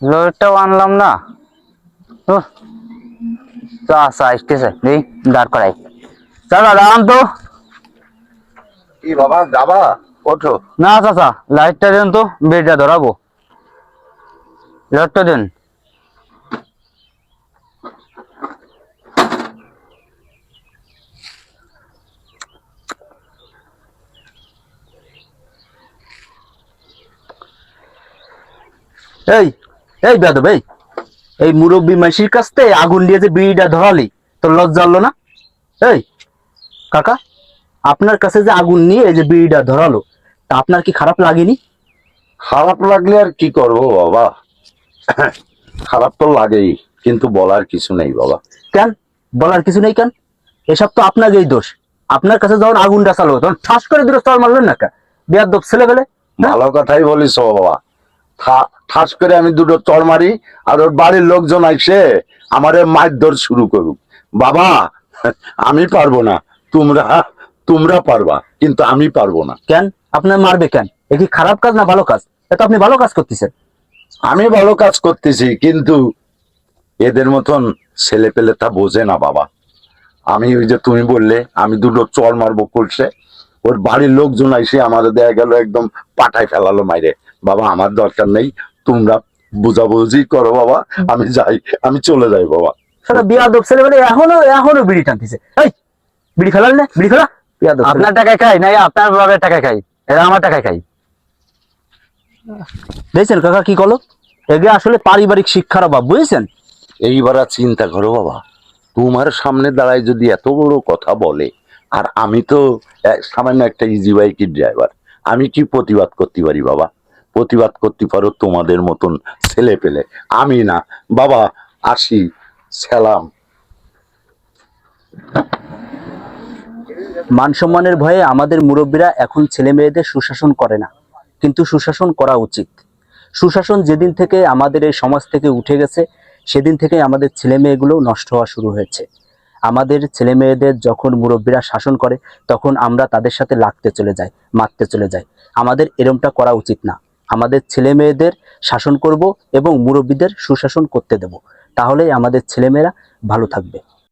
লোডটাও আনলাম না। উহ, চা চা আসতেছে এই দাঁড় করাই। চাচা দাঁড়ান তো। কি বাবা যাবা? ওঠো। না চাচা, লাইটটা দেন তো, বেডটা ধরাবো। লাইটটা দেন। এই এই বেয়াদব, এই মুরব্বী মাসির কাছ থেকে আগুন দিয়ে যে বিড়িটা ধরালি, তোর লজ্জা হলো না? এই কাকা, আপনার কাছে যে আগুন নিয়ে এই যে বিড়িটা ধরালো, তা আপনার কি খারাপ লাগেনি? খারাপ লাগলে আর কি করবো বাবা, খারাপ তো লাগেই, কিন্তু বলার কিছু নেই বাবা। কেন বলার কিছু নেই কেন? এসব তো আপনারই দোষ। আপনার কাছে যখন আগুনটা চালো তখন ঠাস করে দুটো চড় মারলেন না কে? বেয়াদব ছেলে বেলে। ভালো কথাই বলিস বাবা। ঠাস করে আমি দুটো চড় মারি, আর ওর বাড়ির লোকজন আইসে আমারে মারধর শুরু করুক। বাবা, আমি পারবো না। তোমরা তোমরা পারবা, কিন্তু আমি পারবো না। কেন আপনার মারবে কেন? এ কি খারাপ কাজ না ভালো কাজ? এটা আপনি ভালো কাজ করতেছেন। আমি ভালো কাজ করতেছি, কিন্তু এদের মতন ছেলে পেলে তা বোঝে না বাবা। আমি ওই যে তুমি বললে আমি দুটো চড় মারবো করছে, ওর বাড়ির লোকজন এসে আমাদের দেখা গেল একদম পাঠায় ফেলালো মাইরে। বাবা আমার দরকার নেই, তোমরা বুঝাবুঝি করো বাবা, আমি যাই, আমি চলে যাই বাবা। সেটা বেয়াদব ছেলে বেলে এখনো এখনো বিড়ি টানতেছে। এই বিড়ি ফেলাল না, বিড়ি ফেলা। বেয়াদব ছেলে। আপনার টাকায় খাই নাই আপনার বাবার টাকায় খাই, এরা আমার টাকায় খাই। দেখছেন কাকা কি করলো? এগে আসলে পারিবারিক শিক্ষার অভাব, বুঝেছেন? এইবার আর চিন্তা করো বাবা, তোমার সামনে দাঁড়ায় যদি এত বড় কথা বলে, আর আমি তো সামান্য একটা ইজি বাইকের ড্রাইভার, আমি কি প্রতিবাদ করতে পারি বাবা? প্রতিবাদ করতে পারো তোমাদের মতন ছেলে পেলে, আমি না। বাবা আসি, সালাম। মান সম্মানের ভয়ে আমাদের মুরব্বীরা এখন ছেলে মেয়েদের সুশাসন করে না, কিন্তু সুশাসন করা উচিত। সুশাসন যেদিন থেকে আমাদের এই সমাজ থেকে উঠে গেছে, সেদিন থেকে আমাদের ছেলে মেয়েগুলো নষ্ট হওয়া শুরু হয়েছে। আমাদের ছেলে মেয়েদের যখন মুরব্বীরা শাসন করে, তখন আমরা তাদের সাথে লাগতে চলে যাই, মারতে চলে যাই। আমাদের এরমটা করা উচিত না। আমাদের ছেলে মেয়েদের শাসন করব এবং মুরব্বীদের সুশাসন করতে দেব, তাহলেই আমাদের ছেলেমেয়েরা ভালো থাকবে।